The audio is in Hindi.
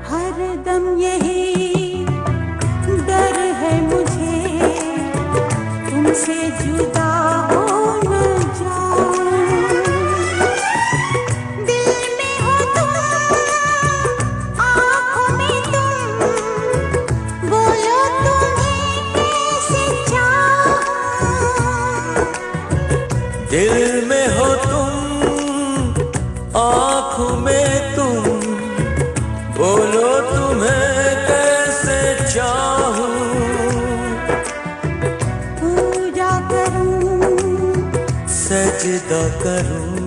हरदम यही डर है मुझे, तुमसे जुदा हो न जाऊं। दिल में हो तुम, आँखों में तुम, बोलो तुम्हें कैसे चाहूं। दिल में हो तुम, आँखों में तुम, बोलो तुम्हें कैसे चाहूं। पूजा करूं, सजदा करूं,